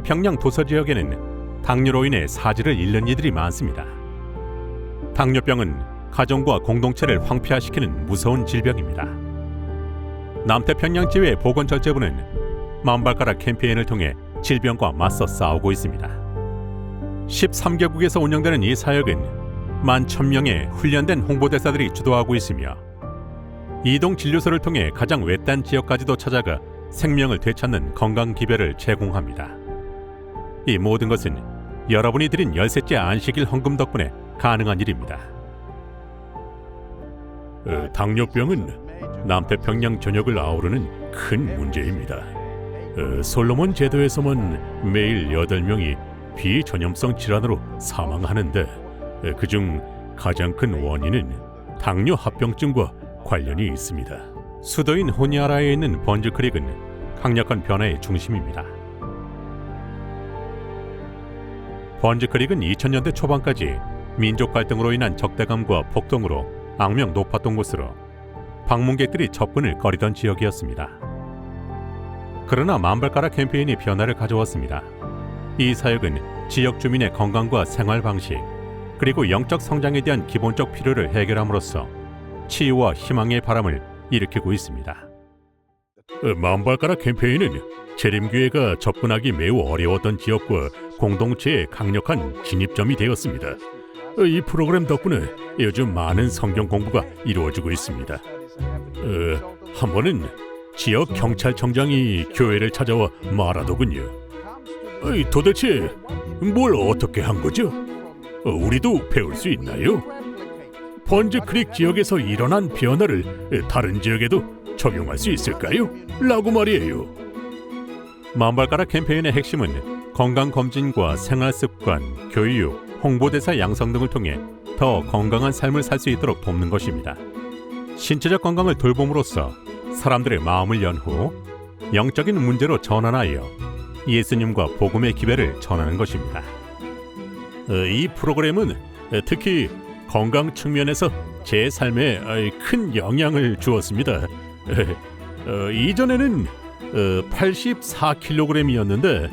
남태평양 도서 지역에는 당뇨로 인해 사지를 잃는 이들이 많습니다. 당뇨병은 가정과 공동체를 황폐화시키는 무서운 질병입니다. 남태평양 지회 보건절제부는 만발가락 캠페인을 통해 질병과 맞서 싸우고 있습니다. 13개국에서 운영되는 이 사역은 11,000명의 훈련된 홍보대사들이 주도하고 있으며 이동 진료소를 통해 가장 외딴 지역까지도 찾아가 생명을 되찾는 건강 기별을 제공합니다. 이 모든 것은 여러분이 드린 13째 안식일 헌금 덕분에 가능한 일입니다. 당뇨병은 남태평양 전역을 아우르는 큰 문제입니다. 솔로몬 제도에서만 매일 8명이 비전염성 질환으로 사망하는데 그중 가장 큰 원인은 당뇨 합병증과 관련이 있습니다. 수도인 호니아라에 있는 번즈크릭은 강력한 변화의 중심입니다. 번즈크릭은 2000년대 초반까지 민족 갈등으로 인한 적대감과 폭동으로 악명 높았던 곳으로 방문객들이 접근을 꺼리던 지역이었습니다. 그러나 만발가락 캠페인이 변화를 가져왔습니다. 이 사역은 지역 주민의 건강과 생활 방식 그리고 영적 성장에 대한 기본적 필요를 해결함으로써 치유와 희망의 바람을 일으키고 있습니다. 만발가락 캠페인은 재림교회가 접근하기 매우 어려웠던 지역과 공동체의 강력한 진입점이 되었습니다. 이 프로그램 덕분에 요즘 많은 성경 공부가 이루어지고 있습니다. 한 번은 지역 경찰청장이 교회를 찾아와 말하더군요. 도대체 뭘 어떻게 한 거죠? 우리도 배울 수 있나요? 번즈크릭 지역에서 일어난 변화를 다른 지역에도 적용할 수 있을까요? 라고 말이에요. 만발가락 캠페인의 핵심은 건강검진과 생활습관, 교육, 홍보대사 양성 등을 통해 더 건강한 삶을 살 수 있도록 돕는 것입니다. 신체적 건강을 돌봄으로써 사람들의 마음을 연 후 영적인 문제로 전환하여 예수님과 복음의 기별을 전하는 것입니다. 이 프로그램은 특히 건강 측면에서 제 삶에 큰 영향을 주었습니다. 이전에는 84kg이었는데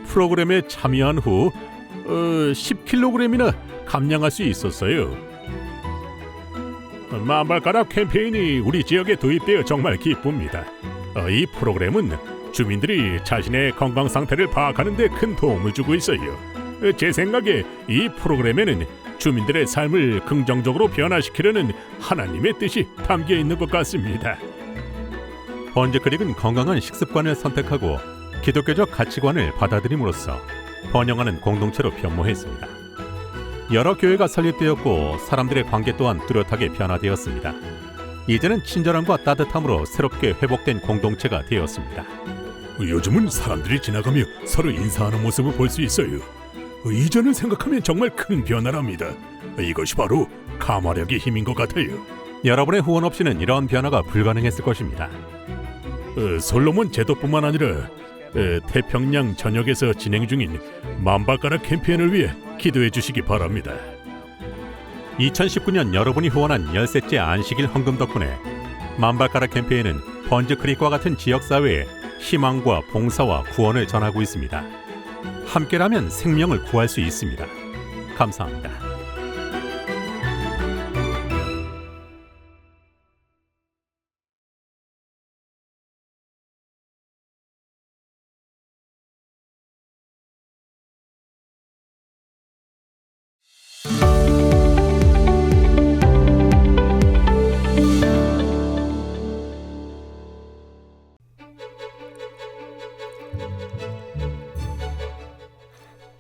프로그램에 참여한 후 10kg이나 감량할 수 있었어요. 만발가락 캠페인이 우리 지역에 도입되어 정말 기쁩니다. 이 프로그램은 주민들이 자신의 건강 상태를 파악하는 데 큰 도움을 주고 있어요. 제 생각에 이 프로그램에는 주민들의 삶을 긍정적으로 변화시키려는 하나님의 뜻이 담겨 있는 것 같습니다. 번즈크릭은 건강한 식습관을 선택하고 기독교적 가치관을 받아들임으로써 번영하는 공동체로 변모했습니다. 여러 교회가 설립되었고 사람들의 관계 또한 뚜렷하게 변화되었습니다. 이제는 친절함과 따뜻함으로 새롭게 회복된 공동체가 되었습니다. 요즘은 사람들이 지나가며 서로 인사하는 모습을 볼 수 있어요. 이전을 생각하면 정말 큰 변화랍니다. 이것이 바로 감화력의 힘인 것 같아요. 여러분의 후원 없이는 이러한 변화가 불가능했을 것입니다. 솔로몬 제도뿐만 아니라 태평양 전역에서 진행 중인 만발가락 캠페인을 위해 기도해 주시기 바랍니다. 2019년 여러분이 후원한 13째 안식일 헌금 덕분에 만발가락 캠페인은 번즈크릭과 같은 지역사회에 희망과 봉사와 구원을 전하고 있습니다. 함께라면 생명을 구할 수 있습니다. 감사합니다.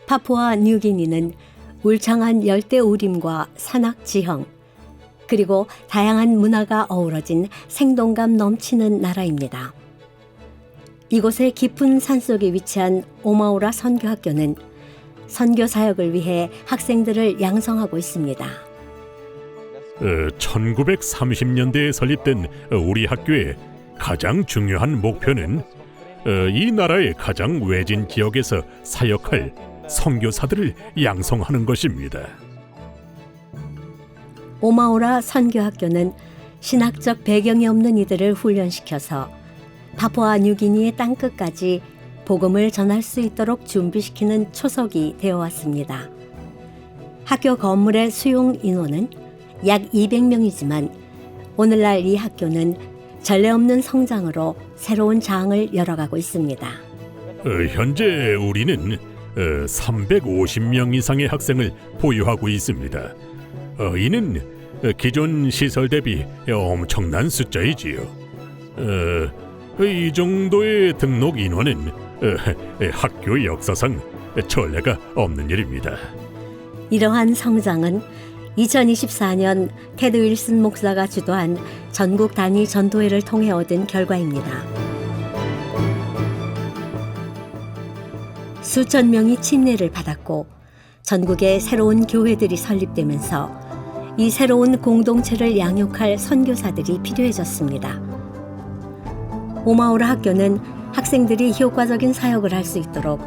파푸아 뉴기니는 울창한 열대우림과 산악 지형, 그리고 다양한 문화가 어우러진 생동감 넘치는 나라입니다. 이곳의 깊은 산속에 위치한 오마우라 선교학교는 선교 사역을 위해 학생들을 양성하고 있습니다. 1930년대에 설립된 우리 학교의 가장 중요한 목표는 이 나라의 가장 외진 지역에서 사역할 선교사들을 양성하는 것입니다. 오마우라 선교학교는 신학적 배경이 없는 이들을 훈련시켜서 파푸아 뉴기니의 땅끝까지 복음을 전할 수 있도록 준비시키는 초석이 되어 왔습니다. 학교 건물의 수용 인원은 약 200명이지만 오늘날 이 학교는 전례 없는 성장으로 새로운 장을 열어가고 있습니다. 현재 우리는 350명 이상의 학생을 보유하고 있습니다. 이는 기존 시설 대비 엄청난 숫자이지요. 이 정도의 등록 인원은 학교 역사상 전례가 없는 일입니다. 이러한 성장은 2024년 테드 윌슨 목사가 주도한 전국 단위 전도회를 통해 얻은 결과입니다. 수천 명이 침례를 받았고 전국에 새로운 교회들이 설립되면서 이 새로운 공동체를 양육할 선교사들이 필요해졌습니다. 오마오라 학교는 학생들이 효과적인 사역을 할 수 있도록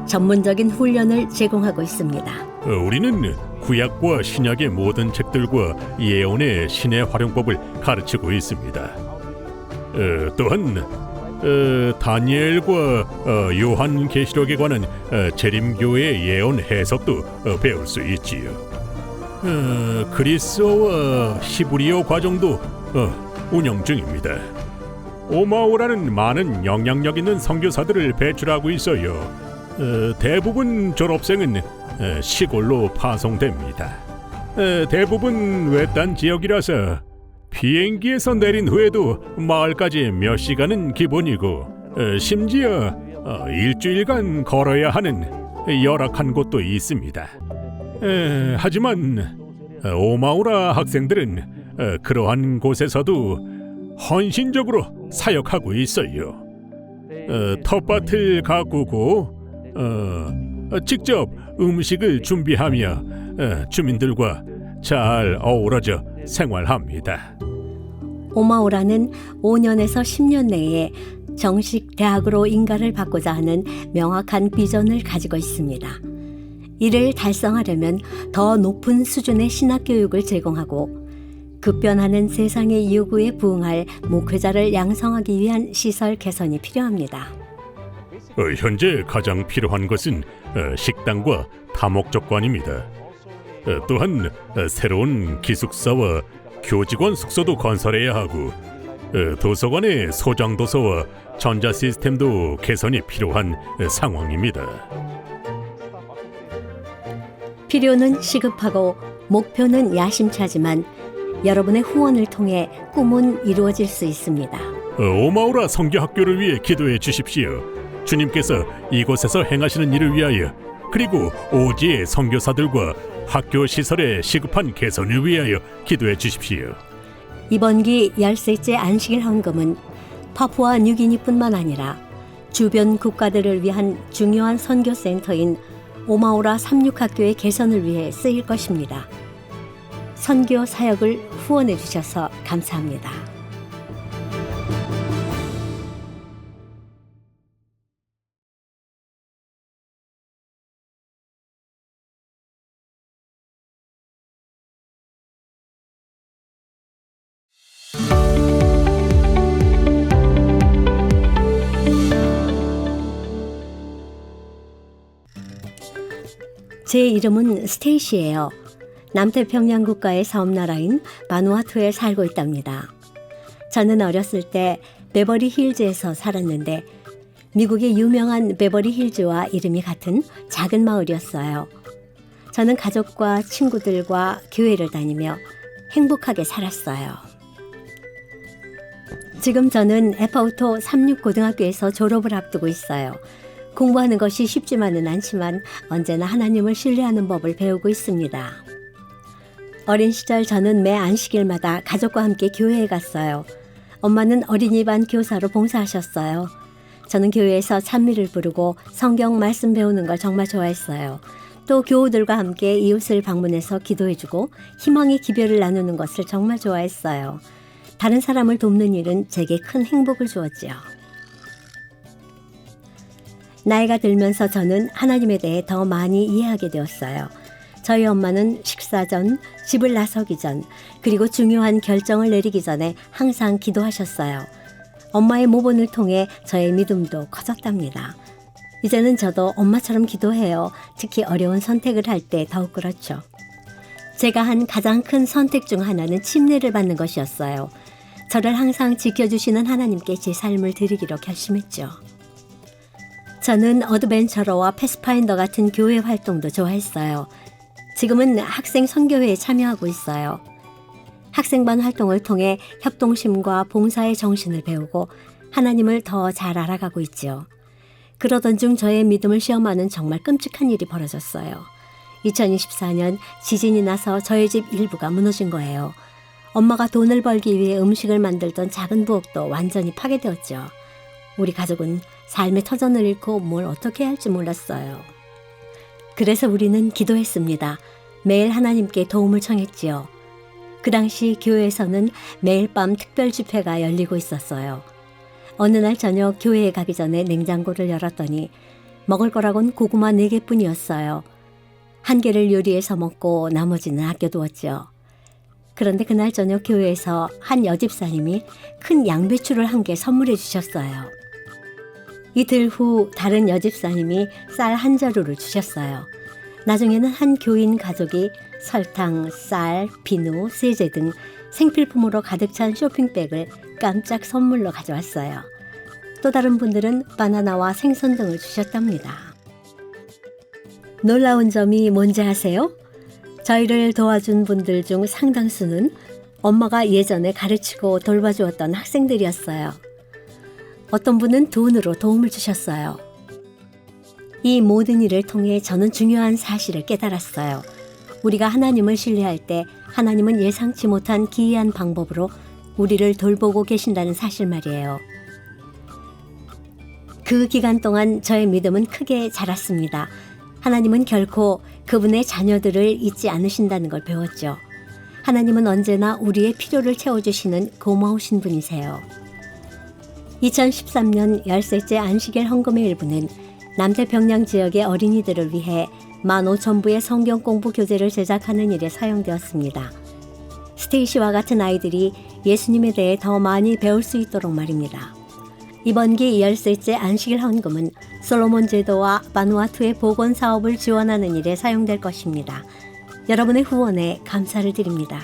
전문적인 훈련을 제공하고 있습니다. 우리는 구약과 신약의 모든 책들과 예언의 신의 활용법을 가르치고 있습니다. 또한 다니엘과 요한 계시록에 관한 재림교의 예언 해석도 배울 수 있지요. 그리스어와 히브리어 과정도 운영 중입니다. 오마오라는 많은 영향력 있는 선교사들을 배출하고 있어요. 대부분 졸업생은 시골로 파송됩니다. 대부분 외딴 지역이라서 비행기에서 내린 후에도 마을까지 몇 시간은 기본이고 심지어 일주일간 걸어야 하는 열악한 곳도 있습니다. 하지만 오마오라 학생들은 그러한 곳에서도 헌신적으로 사역하고 있어요. 텃밭을 가꾸고 직접 음식을 준비하며 주민들과 잘 어우러져 생활합니다. 오마오라는 5년에서 10년 내에 정식 대학으로 인가를 받고자 하는 명확한 비전을 가지고 있습니다. 이를 달성하려면 더 높은 수준의 신학교육을 제공하고 급변하는 세상의 요구에 부응할 목회자를 양성하기 위한 시설 개선이 필요합니다. 현재 가장 필요한 것은 식당과 다목적관입니다. 또한 새로운 기숙사와 교직원 숙소도 건설해야 하고 도서관의 소장도서와 전자시스템도 개선이 필요한 상황입니다. 필요는 시급하고 목표는 야심차지만 여러분의 후원을 통해 꿈은 이루어질 수 있습니다. 오마오라 선교학교를 위해 기도해 주십시오. 주님께서 이곳에서 행하시는 일을 위하여 그리고 오지의 선교사들과 학교 시설의 시급한 개선을 위하여 기도해 주십시오. 이번 기 10세째 안식일 헌금은 파푸아 뉴기니뿐만 아니라 주변 국가들을 위한 중요한 선교센터인 오마오라 36학교의 개선을 위해 쓰일 것입니다. 선교 사역을 후원해 주셔서 감사합니다. 제 이름은 스테이시예요. 남태평양 국가의 섬나라인 바누아투에 살고 있답니다. 저는 어렸을 때 베버리 힐즈에서 살았는데 미국의 유명한 베버리 힐즈와 이름이 같은 작은 마을이었어요. 저는 가족과 친구들과 교회를 다니며 행복하게 살았어요. 지금 저는 에파우토 36고등학교에서 졸업을 앞두고 있어요. 공부하는 것이 쉽지만은 않지만 언제나 하나님을 신뢰하는 법을 배우고 있습니다. 어린 시절 저는 매 안식일마다 가족과 함께 교회에 갔어요. 엄마는 어린이반 교사로 봉사하셨어요. 저는 교회에서 찬미를 부르고 성경 말씀 배우는 걸 정말 좋아했어요. 또 교우들과 함께 이웃을 방문해서 기도해주고 희망의 기별을 나누는 것을 정말 좋아했어요. 다른 사람을 돕는 일은 제게 큰 행복을 주었지요. 나이가 들면서 저는 하나님에 대해 더 많이 이해하게 되었어요. 저희 엄마는 식사 전, 집을 나서기 전, 그리고 중요한 결정을 내리기 전에 항상 기도하셨어요. 엄마의 모본을 통해 저의 믿음도 커졌답니다. 이제는 저도 엄마처럼 기도해요. 특히 어려운 선택을 할 때 더욱 그렇죠. 제가 한 가장 큰 선택 중 하나는 침례를 받는 것이었어요. 저를 항상 지켜주시는 하나님께 제 삶을 드리기로 결심했죠. 저는 어드벤처러와 패스파인더 같은 교회 활동도 좋아했어요. 지금은 학생 선교회에 참여하고 있어요. 학생반 활동을 통해 협동심과 봉사의 정신을 배우고 하나님을 더 잘 알아가고 있죠. 그러던 중 저의 믿음을 시험하는 정말 끔찍한 일이 벌어졌어요. 2024년 지진이 나서 저희 집 일부가 무너진 거예요. 엄마가 돈을 벌기 위해 음식을 만들던 작은 부엌도 완전히 파괴되었죠. 우리 가족은 삶의 터전을 잃고 뭘 어떻게 해야 할지 몰랐어요. 그래서 우리는 기도했습니다. 매일 하나님께 도움을 청했지요. 그 당시 교회에서는 매일 밤 특별 집회가 열리고 있었어요. 어느 날 저녁 교회에 가기 전에 냉장고를 열었더니 먹을 거라곤 고구마 4개뿐이었어요. 한 개를 요리해서 먹고 나머지는 아껴두었죠. 그런데 그날 저녁 교회에서 한 여집사님이 큰 양배추를 1개 선물해 주셨어요. 이틀 후 다른 여집사님이 쌀 1자루를 주셨어요. 나중에는 한 교인 가족이 설탕, 쌀, 비누, 세제 등 생필품으로 가득 찬 쇼핑백을 깜짝 선물로 가져왔어요. 또 다른 분들은 바나나와 생선 등을 주셨답니다. 놀라운 점이 뭔지 아세요? 저희를 도와준 분들 중 상당수는 엄마가 예전에 가르치고 돌봐주었던 학생들이었어요. 어떤 분은 돈으로 도움을 주셨어요. 이 모든 일을 통해 저는 중요한 사실을 깨달았어요. 우리가 하나님을 신뢰할 때 하나님은 예상치 못한 기이한 방법으로 우리를 돌보고 계신다는 사실 말이에요. 그 기간 동안 저의 믿음은 크게 자랐습니다. 하나님은 결코 그분의 자녀들을 잊지 않으신다는 걸 배웠죠. 하나님은 언제나 우리의 필요를 채워주시는 고마우신 분이세요. 2013년 10셋째 안식일 헌금의 일부는 남태평양 지역의 어린이들을 위해 15,000부의 성경 공부 교재를 제작하는 일에 사용되었습니다. 스테이시와 같은 아이들이 예수님에 대해 더 많이 배울 수 있도록 말입니다. 이번 기 10셋째 안식일 헌금은 솔로몬 제도와 바누아투의 복원 사업을 지원하는 일에 사용될 것입니다. 여러분의 후원에 감사를 드립니다.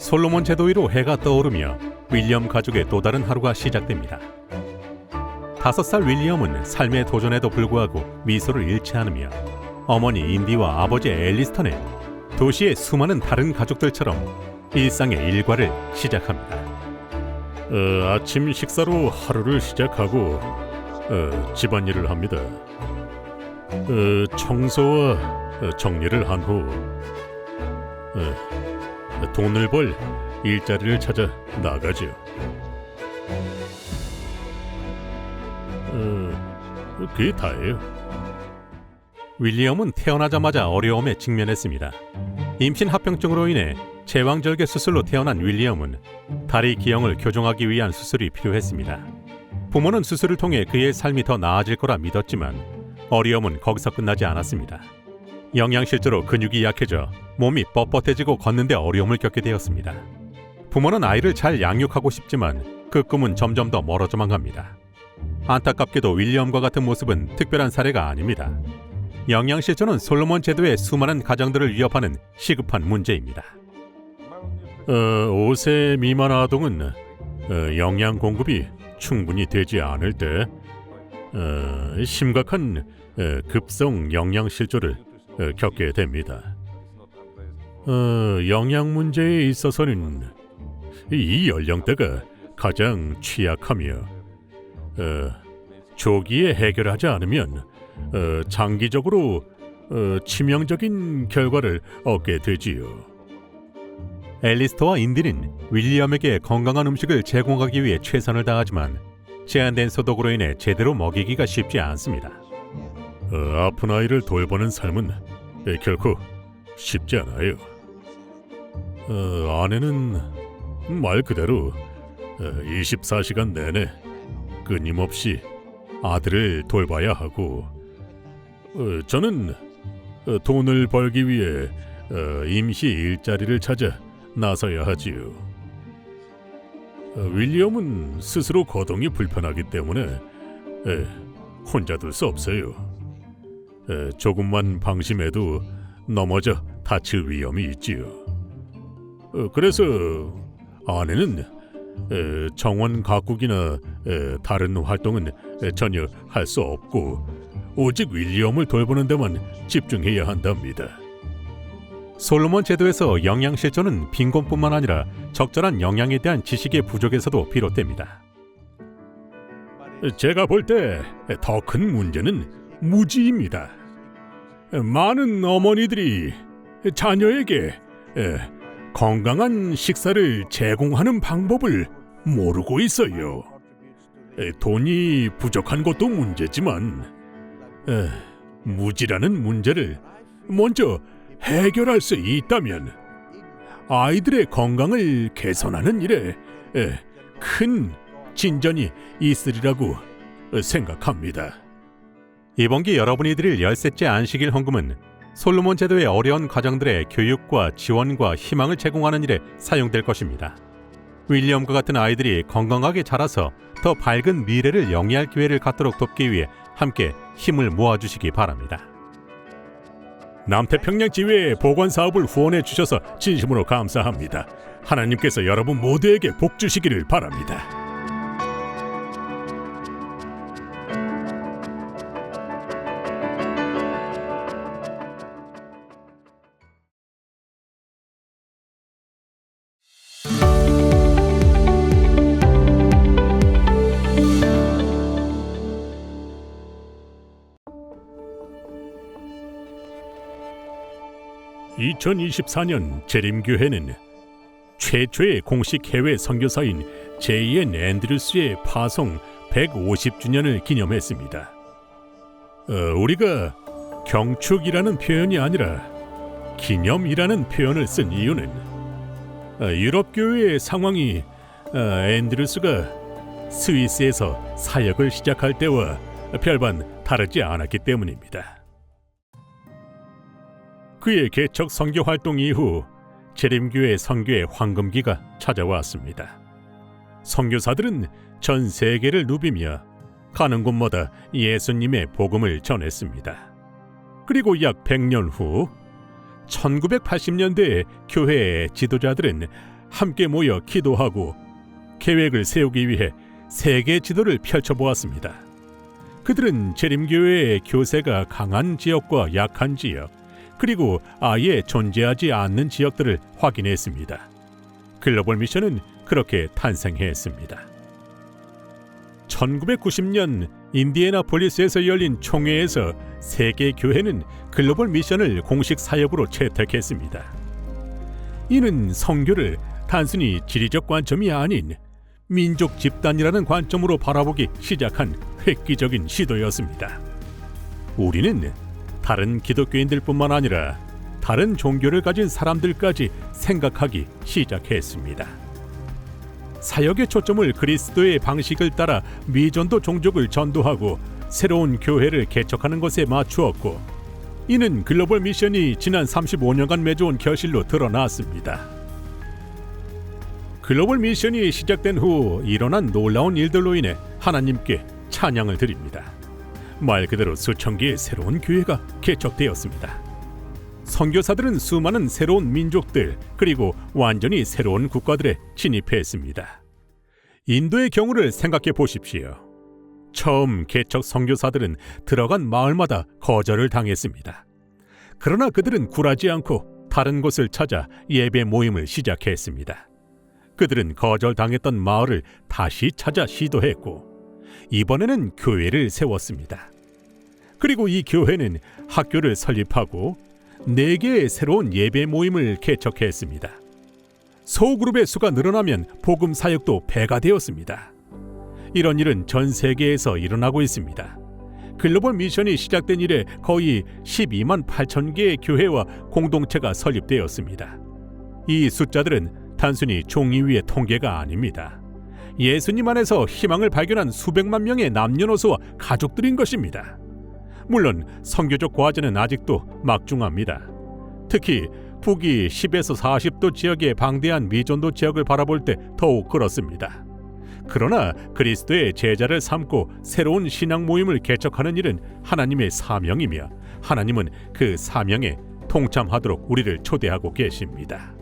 솔로몬 제도 위로 해가 떠오르며 윌리엄 가족의 또 다른 하루가 시작됩니다. 5살 윌리엄은 삶의 도전에도 불구하고 미소를 잃지 않으며 어머니 인디와 아버지 앨리스턴의 도시의 수많은 다른 가족들처럼 일상의 일과를 시작합니다. 아침 식사로 하루를 시작하고 집안일을 합니다. 청소와 정리를 한 후 돈을 벌 일자리를 찾아 나가죠. 그게 다예요. 윌리엄은 태어나자마자 어려움에 직면했습니다. 임신 합병증으로 인해 제왕절개 수술로 태어난 윌리엄은 다리 기형을 교정하기 위한 수술이 필요했습니다. 부모는 수술을 통해 그의 삶이 더 나아질 거라 믿었지만 어려움은 거기서 끝나지 않았습니다. 영양실조로 근육이 약해져 몸이 뻣뻣해지고 걷는데 어려움을 겪게 되었습니다. 부모는 아이를 잘 양육하고 싶지만 그 꿈은 점점 더 멀어져만 갑니다. 안타깝게도 윌리엄과 같은 모습은 특별한 사례가 아닙니다. 영양실조는 솔로몬 제도의 수많은 가정들을 위협하는 시급한 문제입니다. 5세 미만 아동은 영양 공급이 충분히 되지 않을 때 심각한 급성 영양실조를 겪게 됩니다. 영양 문제에 있어서는 이 연령대가 가장 취약하며 조기에 해결하지 않으면 장기적으로 치명적인 결과를 얻게 되지요. 앨리스터와 인디는 윌리엄에게 건강한 음식을 제공하기 위해 최선을 다하지만 제한된 소득으로 인해 제대로 먹이기가 쉽지 않습니다. 아픈 아이를 돌보는 삶은 결코 쉽지 않아요. 아내는 말 그대로 24시간 내내 끊임없이 아들을 돌봐야 하고, 저는 돈을 벌기 위해 임시 일자리를 찾아 나서야 하지요. 윌리엄은 스스로 거동이 불편하기 때문에 혼자 둘 수 없어요. 조금만 방심해도 넘어져 다칠 위험이 있지요. 그래서 아내는 정원 가꾸기나 다른 활동은 전혀 할 수 없고 오직 윌리엄을 돌보는 데만 집중해야 한답니다. 솔로몬 제도에서 영양 실조는 빈곤뿐만 아니라 적절한 영양에 대한 지식의 부족에서도 비롯됩니다. 제가 볼 때 더 큰 문제는 무지입니다. 많은 어머니들이 자녀에게 건강한 식사를 제공하는 방법을 모르고 있어요. 돈이 부족한 것도 문제지만 무지라는 문제를 먼저 해결할 수 있다면 아이들의 건강을 개선하는 일에 큰 진전이 있으리라고 생각합니다. 이번 기 여러분이 드릴 13째 안식일 헌금은 솔로몬 제도의 어려운 가정들의 교육과 지원과 희망을 제공하는 일에 사용될 것입니다. 윌리엄과 같은 아이들이 건강하게 자라서 더 밝은 미래를 영위할 기회를 갖도록 돕기 위해 함께 힘을 모아주시기 바랍니다. 남태평양 지회의 보건 사업을 후원해 주셔서 진심으로 감사합니다. 하나님께서 여러분 모두에게 복 주시기를 바랍니다. (2024년) 재림교회는 최초의 공식 해외 선교사인 J.N. 앤드루스의 파송 150주년을 기념했습니다. 우리가 경축이라는 표현이 아니라 기념이라는 표현을 쓴 이유는 유럽 교회의 상황이 앤드루스가 스위스에서 사역을 시작할 때와 별반 다르지 않았기 때문입니다. 그의 개척 선교 활동 이후 재림교회 선교의 황금기가 찾아왔습니다. 선교사들은 전 세계를 누비며 가는 곳마다 예수님의 복음을 전했습니다. 그리고 약 100년 후 1980년대에 교회의 지도자들은 함께 모여 기도하고 계획을 세우기 위해 세계 지도를 펼쳐보았습니다. 그들은 재림교회의 교세가 강한 지역과 약한 지역, 그리고 아예 존재하지 않는 지역들을 확인했습니다. 글로벌 미션은 그렇게 탄생했습니다. 1990년 인디애나폴리스에서 열린 총회에서 세계 교회는 글로벌 미션을 공식 사역으로 채택했습니다. 이는 선교를 단순히 지리적 관점이 아닌 민족 집단이라는 관점으로 바라보기 시작한 획기적인 시도였습니다. 우리는 다른 기독교인들뿐만 아니라 다른 종교를 가진 사람들까지 생각하기 시작했습니다. 사역의 초점을 그리스도의 방식을 따라 미전도 종족을 전도하고 새로운 교회를 개척하는 것에 맞추었고, 이는 글로벌 미션이 지난 35년간 맺어온 결실로 드러났습니다. 글로벌 미션이 시작된 후 일어난 놀라운 일들로 인해 하나님께 찬양을 드립니다. 말 그대로 수천 개의 새로운 교회가 개척되었습니다. 선교사들은 수많은 새로운 민족들 그리고 완전히 새로운 국가들에 진입했습니다. 인도의 경우를 생각해 보십시오. 처음 개척 선교사들은 들어간 마을마다 거절을 당했습니다. 그러나 그들은 굴하지 않고 다른 곳을 찾아 예배 모임을 시작했습니다. 그들은 거절당했던 마을을 다시 찾아 시도했고 이번에는 교회를 세웠습니다. 그리고 이 교회는 학교를 설립하고 4개의 새로운 예배 모임을 개척했습니다. 소그룹의 수가 늘어나면 복음 사역도 배가 되었습니다. 이런 일은 전 세계에서 일어나고 있습니다. 글로벌 미션이 시작된 이래 거의 12만 8천 개의 교회와 공동체가 설립되었습니다. 이 숫자들은 단순히 종이 위의 통계가 아닙니다. 예수님 안에서 희망을 발견한 수백만 명의 남녀노소와 가족들인 것입니다. 물론 선교적 과제는 아직도 막중합니다. 특히 북위 10에서 40도 지역의 방대한 미전도 지역을 바라볼 때 더욱 그렇습니다. 그러나 그리스도의 제자를 삼고 새로운 신앙 모임을 개척하는 일은 하나님의 사명이며 하나님은 그 사명에 동참하도록 우리를 초대하고 계십니다.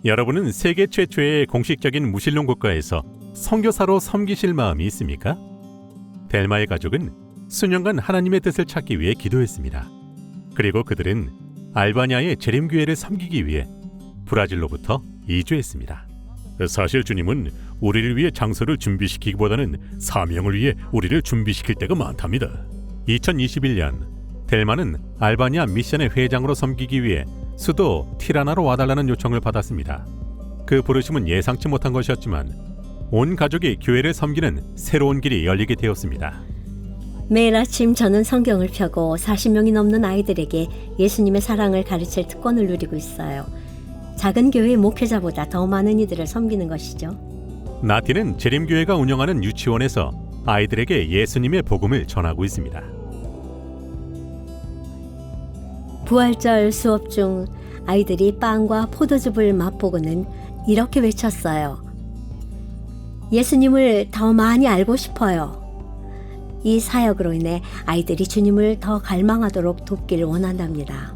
여러분은 세계 최초의 공식적인 무신론 국가에서 선교사로 섬기실 마음이 있습니까? 델마의 가족은 수년간 하나님의 뜻을 찾기 위해 기도했습니다. 그리고 그들은 알바니아의 재림교회를 섬기기 위해 브라질로부터 이주했습니다. 사실 주님은 우리를 위해 장소를 준비시키기보다는 사명을 위해 우리를 준비시킬 때가 많답니다. 2021년 델마는 알바니아 미션의 회장으로 섬기기 위해 수도 티라나로 와달라는 요청을 받았습니다. 그 부르심은 예상치 못한 것이었지만 온 가족이 교회를 섬기는 새로운 길이 열리게 되었습니다. 매일 아침 저는 성경을 펴고 40명이 넘는 아이들에게 예수님의 사랑을 가르칠 특권을 누리고 있어요. 작은 교회의 목회자보다 더 많은 이들을 섬기는 것이죠. 나티는 재림교회가 운영하는 유치원에서 아이들에게 예수님의 복음을 전하고 있습니다. 부활절 수업 중 아이들이 빵과 포도즙을 맛보고는 이렇게 외쳤어요. 예수님을 더 많이 알고 싶어요. 이 사역으로 인해 아이들이 주님을 더 갈망하도록 돕기를 원한답니다.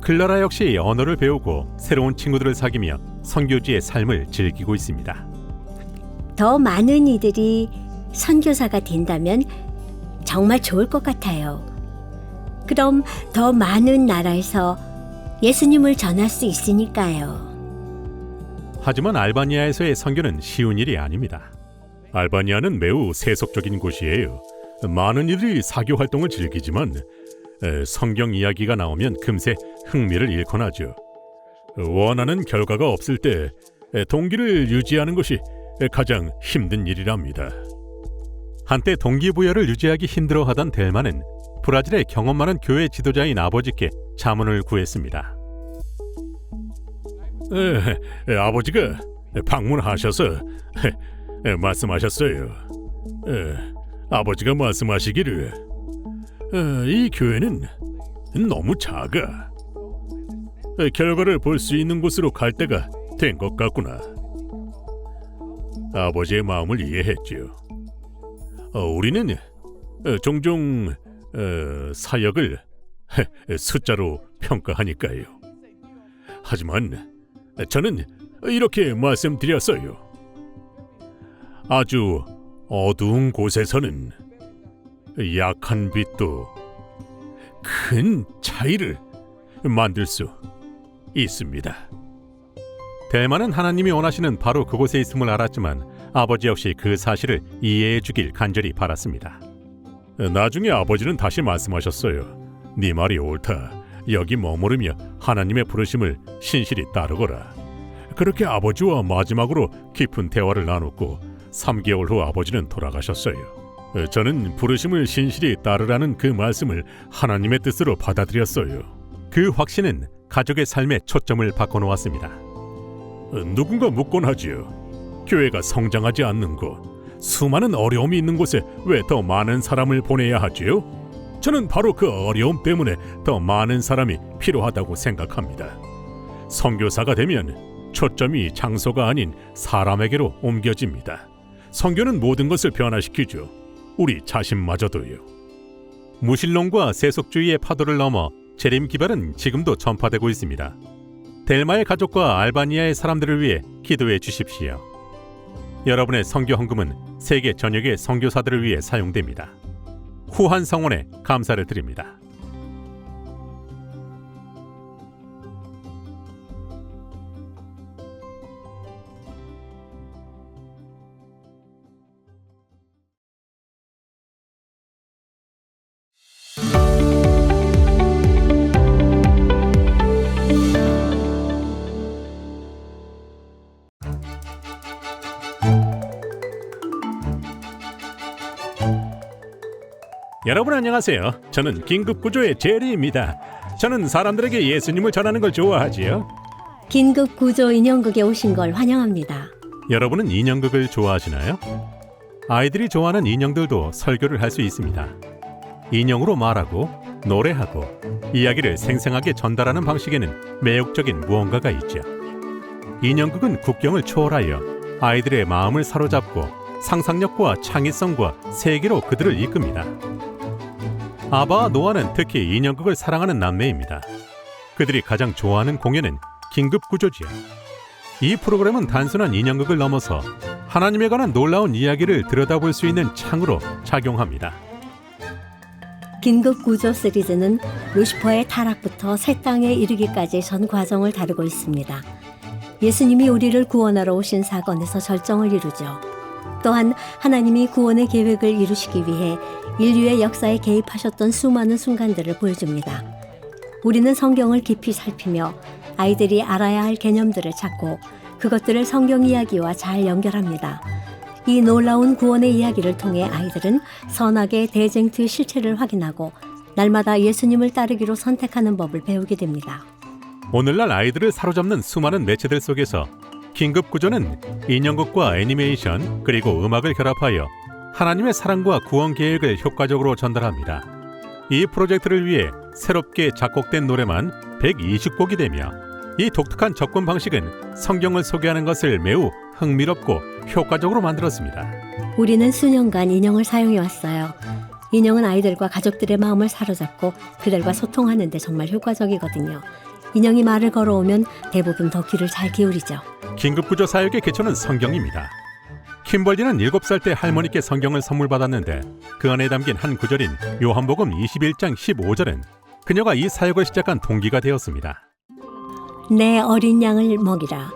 클라라 역시 언어를 배우고 새로운 친구들을 사귀며 선교지의 삶을 즐기고 있습니다. 더 많은 이들이 선교사가 된다면 정말 좋을 것 같아요. 그럼 더 많은 나라에서 예수님을 전할 수 있으니까요. 하지만 알바니아에서의 선교는 쉬운 일이 아닙니다. 알바니아는 매우 세속적인 곳이에요. 많은 이들이 사교 활동을 즐기지만 성경 이야기가 나오면 금세 흥미를 잃곤 하죠. 원하는 결과가 없을 때 동기를 유지하는 것이 가장 힘든 일이랍니다. 한때 동기부여를 유지하기 힘들어하던 델마는 브라질의 경험 많은 교회 지도자인 아버지께 자문을 구했습니다. 아버지가 방문하셔서 말씀하셨어요. 아버지가 말씀하시기를 이 교회는 너무 작아. 결과를 볼 수 있는 곳으로 갈 때가 된 것 같구나. 아버지의 마음을 이해했지요. 우리는 종종 사역을 숫자로 평가하니까요. 하지만 저는 이렇게 말씀드렸어요. 아주 어두운 곳에서는 약한 빛도 큰 차이를 만들 수 있습니다. 델마는 하나님이 원하시는 바로 그곳에 있음을 알았지만 아버지 역시 그 사실을 이해해 주길 간절히 바랐습니다. 나중에 아버지는 다시 말씀하셨어요. 네 말이 옳다. 여기 머무르며 하나님의 부르심을 신실히 따르거라. 그렇게 아버지와 마지막으로 깊은 대화를 나눴고 3개월 후 아버지는 돌아가셨어요. 저는 부르심을 신실히 따르라는 그 말씀을 하나님의 뜻으로 받아들였어요. 그 확신은 가족의 삶에 초점을 바꿔놓았습니다. 누군가 묻곤 하지요. 교회가 성장하지 않는 곳, 수많은 어려움이 있는 곳에 왜 더 많은 사람을 보내야 하지요? 저는 바로 그 어려움 때문에 더 많은 사람이 필요하다고 생각합니다. 선교사가 되면 초점이 장소가 아닌 사람에게로 옮겨집니다. 선교는 모든 것을 변화시키죠. 우리 자신마저도요. 무신론과 세속주의의 파도를 넘어 재림 기발은 지금도 전파되고 있습니다. 델마의 가족과 알바니아의 사람들을 위해 기도해 주십시오. 여러분의 선교 헌금은 세계 전역의 선교사들을 위해 사용됩니다. 후한 성원에 감사를 드립니다. 여러분 안녕하세요. 저는 긴급구조의 제리입니다. 저는 사람들에게 예수님을 전하는 걸 좋아하지요. 긴급구조 인형극에 오신 걸 환영합니다. 여러분은 인형극을 좋아하시나요? 아이들이 좋아하는 인형들도 설교를 할 수 있습니다. 인형으로 말하고 노래하고 이야기를 생생하게 전달하는 방식에는 매혹적인 무언가가 있죠. 인형극은 국경을 초월하여 아이들의 마음을 사로잡고 상상력과 창의성과 세계로 그들을 이끕니다. 아바와 노아는 특히 인형극을 사랑하는 남매입니다. 그들이 가장 좋아하는 공연은 긴급구조지요. 이 프로그램은 단순한 인형극을 넘어서 하나님에 관한 놀라운 이야기를 들여다볼 수 있는 창으로 작용합니다. 긴급구조 시리즈는 루시퍼의 타락부터 새 땅에 이르기까지 전 과정을 다루고 있습니다. 예수님이 우리를 구원하러 오신 사건에서 절정을 이루죠. 또한 하나님이 구원의 계획을 이루시기 위해 인류의 역사에 개입하셨던 수많은 순간들을 보여줍니다. 우리는 성경을 깊이 살피며 아이들이 알아야 할 개념들을 찾고 그것들을 성경 이야기와 잘 연결합니다. 이 놀라운 구원의 이야기를 통해 아이들은 선악의 대쟁투의 실체를 확인하고 날마다 예수님을 따르기로 선택하는 법을 배우게 됩니다. 오늘날 아이들을 사로잡는 수많은 매체들 속에서 긴급구조는 인형극과 애니메이션 그리고 음악을 결합하여 하나님의 사랑과 구원 계획을 효과적으로 전달합니다. 이 프로젝트를 위해 새롭게 작곡된 노래만 120곡이 되며 이 독특한 접근 방식은 성경을 소개하는 것을 매우 흥미롭고 효과적으로 만들었습니다. 우리는 수년간 인형을 사용해왔어요. 인형은 아이들과 가족들의 마음을 사로잡고 그들과 소통하는 데 정말 효과적이거든요. 인형이 말을 걸어오면 대부분 더 귀를 잘 기울이죠. 긴급구조 사역의 기초는 성경입니다. 킴벌리는 7살 때 할머니께 성경을 선물 받았는데 그 안에 담긴 한 구절인 요한복음 21장 15절은 그녀가 이 사역을 시작한 동기가 되었습니다. 내 어린 양을 먹이라.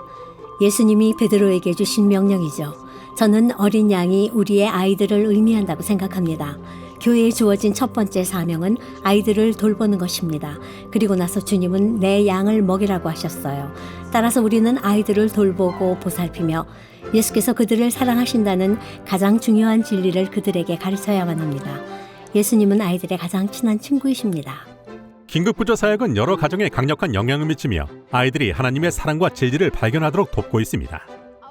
예수님이 베드로에게 주신 명령이죠. 저는 어린 양이 우리의 아이들을 의미한다고 생각합니다. 교회에 주어진 첫 번째 사명은 아이들을 돌보는 것입니다. 그리고 나서 주님은 내 양을 먹이라고 하셨어요. 따라서 우리는 아이들을 돌보고 보살피며 예수께서 그들을 사랑하신다는 가장 중요한 진리를 그들에게 가르쳐야만 합니다. 예수님은 아이들의 가장 친한 친구이십니다. 긴급구조 사역은 여러 가정에 강력한 영향을 미치며 아이들이 하나님의 사랑과 진리를 발견하도록 돕고 있습니다.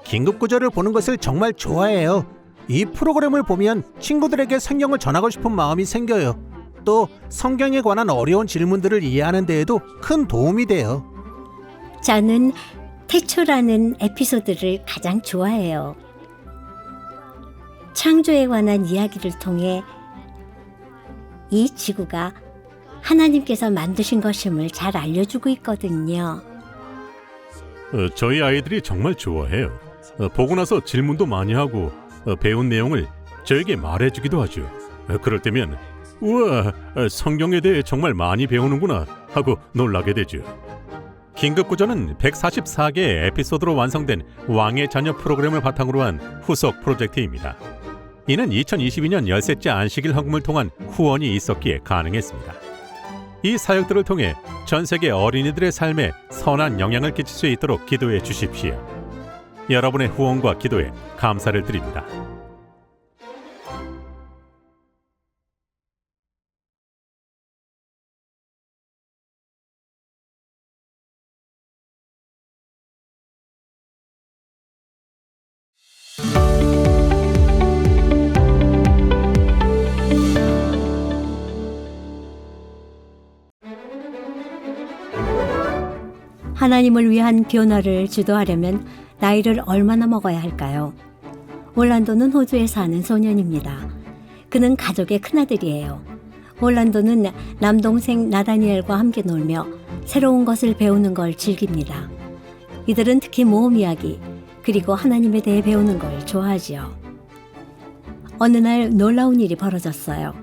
긴급구조를 보는 것을 정말 좋아해요. 이 프로그램을 보면 친구들에게 성경을 전하고 싶은 마음이 생겨요. 또 성경에 관한 어려운 질문들을 이해하는 데에도 큰 도움이 돼요. 저는 태초라는 에피소드를 가장 좋아해요. 창조에 관한 이야기를 통해 이 지구가 하나님께서 만드신 것임을 잘 알려주고 있거든요. 저희 아이들이 정말 좋아해요. 보고 나서 질문도 많이 하고 배운 내용을 저에게 말해주기도 하죠. 그럴 때면 우와, 성경에 대해 정말 많이 배우는구나 하고 놀라게 되죠. 긴급구조는 144개의 에피소드로 완성된 왕의 자녀 프로그램을 바탕으로 한 후속 프로젝트입니다. 이는 2022년 13째 안식일 헌금을 통한 후원이 있었기에 가능했습니다. 이 사역들을 통해 전 세계 어린이들의 삶에 선한 영향을 끼칠 수 있도록 기도해 주십시오. 여러분의 후원과 기도에 감사를 드립니다. 하나님을 위한 변화를 주도하려면 나이를 얼마나 먹어야 할까요? 올란도는 호주에 사는 소년입니다. 그는 가족의 큰아들이에요. 올란도는 남동생 나다니엘과 함께 놀며 새로운 것을 배우는 걸 즐깁니다. 이들은 특히 모험 이야기 그리고 하나님에 대해 배우는 걸 좋아하지요. 어느 날 놀라운 일이 벌어졌어요.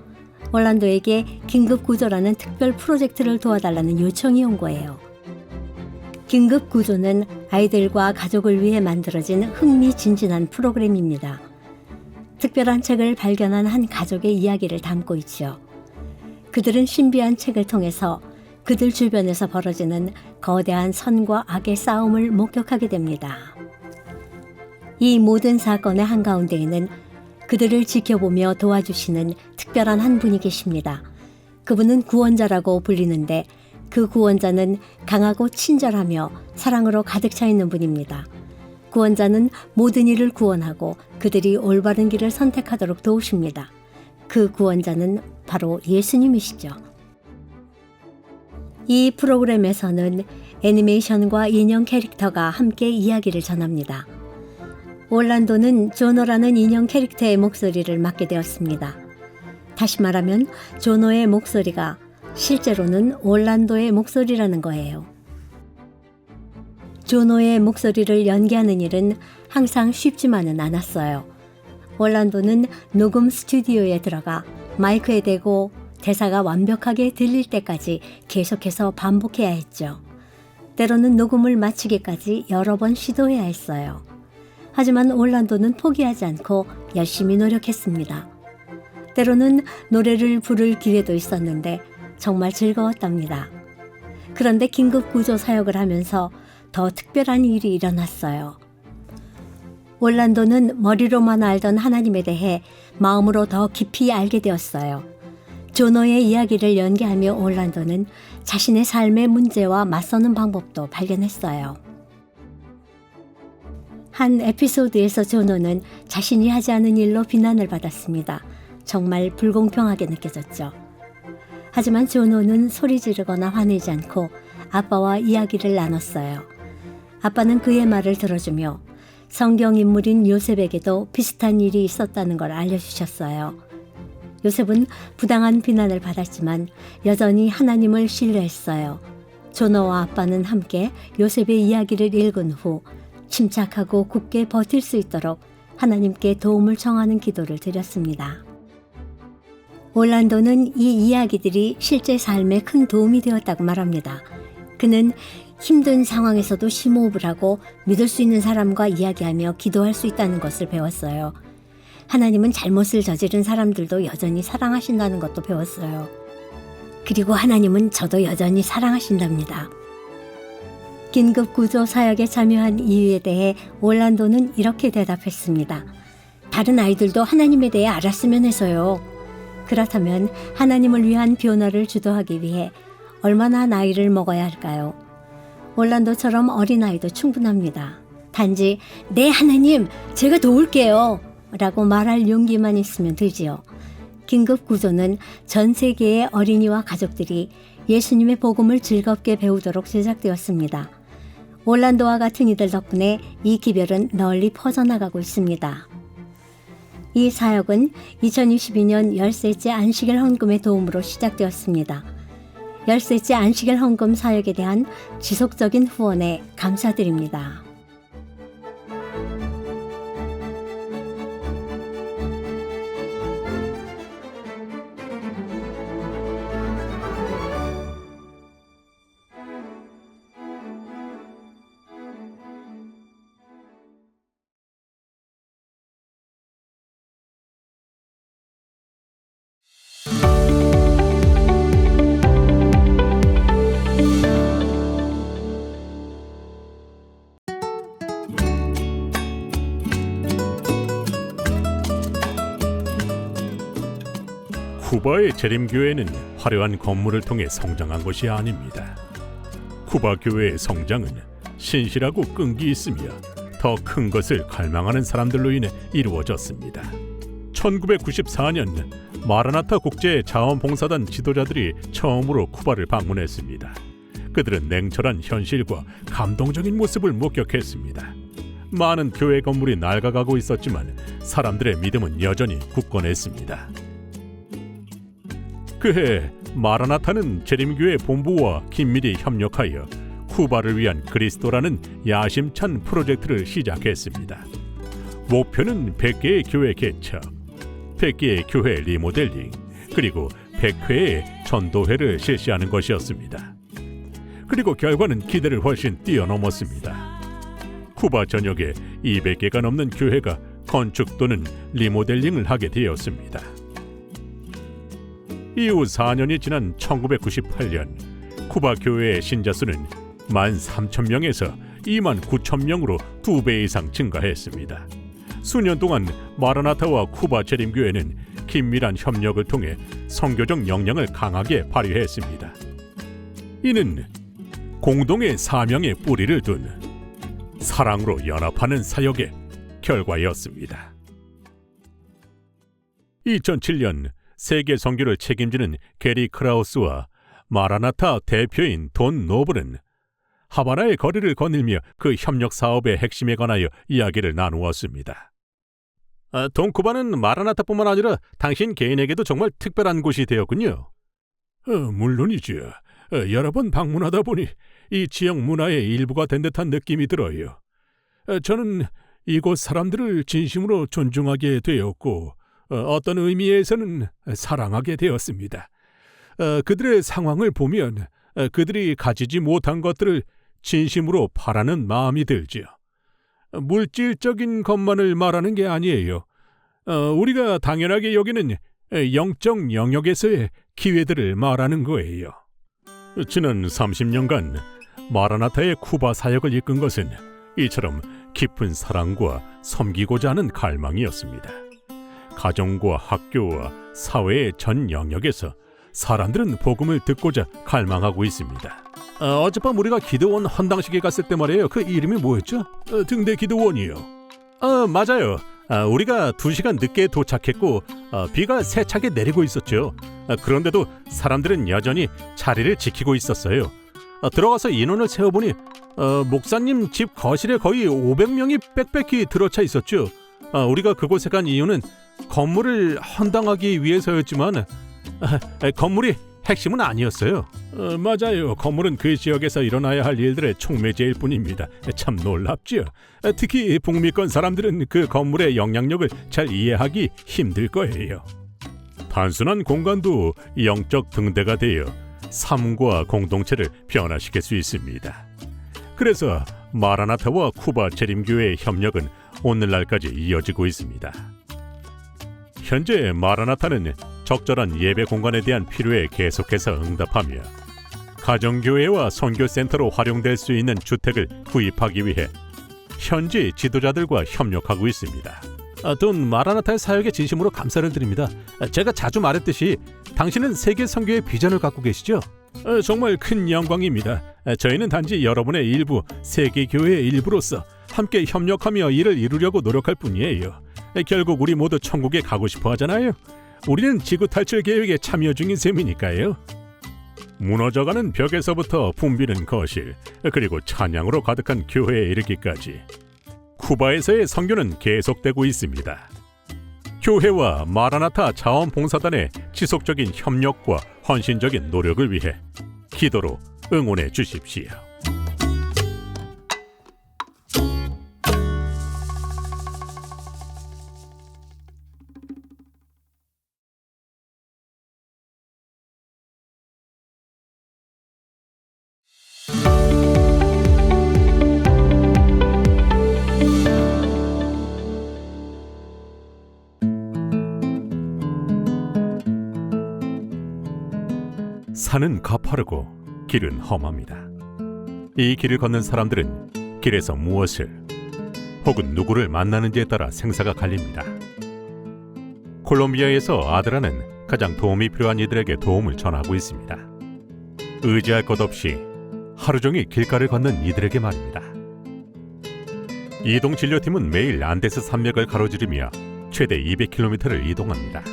올란도에게 긴급 구조라는 특별 프로젝트를 도와달라는 요청이 온 거예요. 긴급 구조는 아이들과 가족을 위해 만들어진 흥미진진한 프로그램입니다. 특별한 책을 발견한 한 가족의 이야기를 담고 있죠. 그들은 신비한 책을 통해서 그들 주변에서 벌어지는 거대한 선과 악의 싸움을 목격하게 됩니다. 이 모든 사건의 한가운데에는 그들을 지켜보며 도와주시는 특별한 한 분이 계십니다. 그분은 구원자라고 불리는데 그 구원자는 강하고 친절하며 사랑으로 가득 차 있는 분입니다. 구원자는 모든 이를 구원하고 그들이 올바른 길을 선택하도록 도우십니다. 그 구원자는 바로 예수님이시죠. 이 프로그램에서는 애니메이션과 인형 캐릭터가 함께 이야기를 전합니다. 올란도는 조노라는 인형 캐릭터의 목소리를 맡게 되었습니다. 다시 말하면 조노의 목소리가 실제로는 올란도의 목소리라는 거예요. 조노의 목소리를 연기하는 일은 항상 쉽지만은 않았어요. 올란도는 녹음 스튜디오에 들어가 마이크에 대고 대사가 완벽하게 들릴 때까지 계속해서 반복해야 했죠. 때로는 녹음을 마치기까지 여러 번 시도해야 했어요. 하지만 올란도는 포기하지 않고 열심히 노력했습니다. 때로는 노래를 부를 기회도 있었는데 정말 즐거웠답니다. 그런데 긴급 구조 사역을 하면서 더 특별한 일이 일어났어요. 올란도는 머리로만 알던 하나님에 대해 마음으로 더 깊이 알게 되었어요. 조노의 이야기를 연기하며 올란도는 자신의 삶의 문제와 맞서는 방법도 발견했어요. 한 에피소드에서 조노는 자신이 하지 않은 일로 비난을 받았습니다. 정말 불공평하게 느껴졌죠. 하지만 조노는 소리 지르거나 화내지 않고 아빠와 이야기를 나눴어요. 아빠는 그의 말을 들어주며 성경 인물인 요셉에게도 비슷한 일이 있었다는 걸 알려주셨어요. 요셉은 부당한 비난을 받았지만 여전히 하나님을 신뢰했어요. 조노와 아빠는 함께 요셉의 이야기를 읽은 후 침착하고 굳게 버틸 수 있도록 하나님께 도움을 청하는 기도를 드렸습니다. 올란도는 이 이야기들이 실제 삶에 큰 도움이 되었다고 말합니다. 그는 힘든 상황에서도 심호흡을 하고 믿을 수 있는 사람과 이야기하며 기도할 수 있다는 것을 배웠어요. 하나님은 잘못을 저지른 사람들도 여전히 사랑하신다는 것도 배웠어요. 그리고 하나님은 저도 여전히 사랑하신답니다. 긴급 구조 사역에 참여한 이유에 대해 올란도는 이렇게 대답했습니다. 다른 아이들도 하나님에 대해 알았으면 해서요. 그렇다면 하나님을 위한 변화를 주도하기 위해 얼마나 나이를 먹어야 할까요? 올란도처럼 어린아이도 충분합니다. 단지 네 하나님 제가 도울게요 라고 말할 용기만 있으면 되지요. 긴급 구조는 전 세계의 어린이와 가족들이 예수님의 복음을 즐겁게 배우도록 제작되었습니다. 올란도와 같은 이들 덕분에 이 기별은 널리 퍼져나가고 있습니다. 이 사역은 2022년 열셋째 안식일 헌금의 도움으로 시작되었습니다. 열셋째 안식일 헌금 사역에 대한 지속적인 후원에 감사드립니다. 쿠바의 재림교회는 화려한 건물을 통해 성장한 것이 아닙니다. 쿠바 교회의 성장은 신실하고 끈기 있으며 더 큰 것을 갈망하는 사람들로 인해 이루어졌습니다. 1994년 마라나타 국제 자원봉사단 지도자들이 처음으로 쿠바를 방문했습니다. 그들은 냉철한 현실과 감동적인 모습을 목격했습니다. 많은 교회 건물이 낡아가고 있었지만 사람들의 믿음은 여전히 굳건했습니다. 그해 마라나타는 재림교회 본부와 긴밀히 협력하여 쿠바를 위한 그리스도라는 야심찬 프로젝트를 시작했습니다. 목표는 100개의 교회 개척, 100개의 교회 리모델링, 그리고 100회의 전도회를 실시하는 것이었습니다. 그리고 결과는 기대를 훨씬 뛰어넘었습니다. 쿠바 전역에 200개가 넘는 교회가 건축 또는 리모델링을 하게 되었습니다. 이후 4년이 지난 1998년 쿠바 교회의 신자 수는 13,000명에서 29,000명으로 2배 이상 증가했습니다. 수년 동안 마라나타와 쿠바 재림교회는 긴밀한 협력을 통해 선교적 역량을 강하게 발휘했습니다. 이는 공동의 사명에 뿌리를 둔 사랑으로 연합하는 사역의 결과였습니다. 2007년 세계 선교를 책임지는 게리 크라우스와 마라나타 대표인 돈 노블은 하바나의 거리를 거닐며 그 협력 사업의 핵심에 관하여 이야기를 나누었습니다. 동쿠바는 마라나타뿐만 아니라 당신 개인에게도 정말 특별한 곳이 되었군요. 물론이죠. 여러 번 방문하다 보니 이 지역 문화의 일부가 된 듯한 느낌이 들어요. 저는 이곳 사람들을 진심으로 존중하게 되었고 어떤 의미에서는 사랑하게 되었습니다. 그들의 상황을 보면 그들이 가지지 못한 것들을 진심으로 바라는 마음이 들지요. 물질적인 것만을 말하는 게 아니에요. 우리가 당연하게 여기는 영적 영역에서의 기회들을 말하는 거예요. 지난 30년간 마라나타의 쿠바 사역을 이끈 것은 이처럼 깊은 사랑과 섬기고자 하는 갈망이었습니다. 가정과 학교와 사회의 전 영역에서 사람들은 복음을 듣고자 갈망하고 있습니다. 어젯밤 우리가 기도원 헌당식에 갔을 때 말이에요. 그 이름이 뭐였죠? 등대 기도원이요. 맞아요. 우리가 2시간 늦게 도착했고 비가 세차게 내리고 있었죠. 그런데도 사람들은 여전히 자리를 지키고 있었어요. 들어가서 인원을 세어보니 목사님 집 거실에 거의 500명이 빽빽히 들어차 있었죠. 우리가 그곳에 간 이유는 건물을 헌당하기 위해서였지만 건물이 핵심은 아니었어요. 맞아요. 건물은 그 지역에서 일어나야 할 일들의 촉매제일 뿐입니다. 참 놀랍죠. 특히 북미권 사람들은 그 건물의 영향력을 잘 이해하기 힘들 거예요. 단순한 공간도 영적 등대가 되어 삶과 공동체를 변화시킬 수 있습니다. 그래서 마라나타와 쿠바 재림교회의 협력은 오늘날까지 이어지고 있습니다. 현재 마라나타는 적절한 예배 공간에 대한 필요에 계속해서 응답하며 가정교회와 선교센터로 활용될 수 있는 주택을 구입하기 위해 현지 지도자들과 협력하고 있습니다. 돈 마라나타의 사역에 진심으로 감사를 드립니다. 제가 자주 말했듯이 당신은 세계 선교의 비전을 갖고 계시죠? 정말 큰 영광입니다. 저희는 단지 여러분의 일부, 세계 교회의 일부로서 함께 협력하며 이를 이루려고 노력할 뿐이에요. 결국 우리 모두 천국에 가고 싶어 하잖아요. 우리는 지구 탈출 계획에 참여 중인 셈이니까요. 무너져가는 벽에서부터 붐비는 거실, 그리고 찬양으로 가득한 교회에 이르기까지 쿠바에서의 선교는 계속되고 있습니다. 교회와 마라나타 자원봉사단의 지속적인 협력과 헌신적인 노력을 위해 기도로 응원해 주십시오. 산은 가파르고 길은 험합니다. 이 길을 걷는 사람들은 길에서 무엇을 혹은 누구를 만나는지에 따라 생사가 갈립니다. 콜롬비아에서 아드라는 가장 도움이 필요한 이들에게 도움을 전하고 있습니다. 의지할 것 없이 하루 종일 길가를 걷는 이들에게 말입니다. 이동 진료팀은 매일 안데스 산맥을 가로지르며 최대 200km를 이동합니다.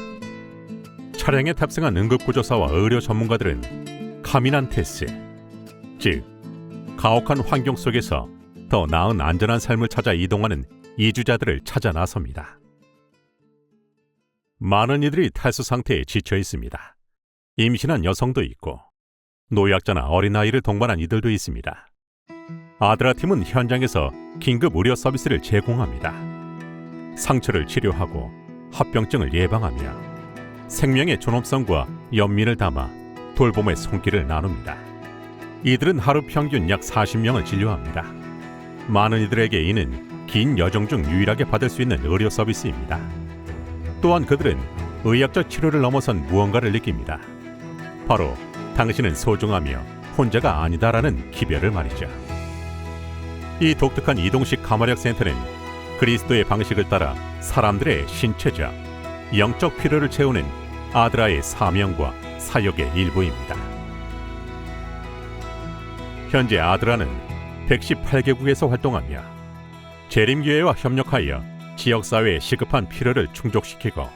차량에 탑승한 응급구조사와 의료 전문가들은 카미난테스, 즉 가혹한 환경 속에서 더 나은 안전한 삶을 찾아 이동하는 이주자들을 찾아 나섭니다. 많은 이들이 탈수 상태에 지쳐 있습니다. 임신한 여성도 있고 노약자나 어린아이를 동반한 이들도 있습니다. 아드라 팀은 현장에서 긴급 의료 서비스를 제공합니다. 상처를 치료하고 합병증을 예방하며 생명의 존엄성과 연민을 담아 돌봄의 손길을 나눕니다. 이들은 하루 평균 약 40명을 진료합니다. 많은 이들에게 이는 긴 여정 중 유일하게 받을 수 있는 의료 서비스입니다. 또한 그들은 의학적 치료를 넘어선 무언가를 느낍니다. 바로 당신은 소중하며 혼자가 아니다라는 기별을 말이죠. 이 독특한 이동식 가마력 센터는 그리스도의 방식을 따라 사람들의 신체적, 영적 필요를 채우는 아드라의 사명과 사역의 일부입니다. 현재 아드라는 118개국에서 활동하며 재림교회와 협력하여 지역사회의 시급한 필요를 충족시키고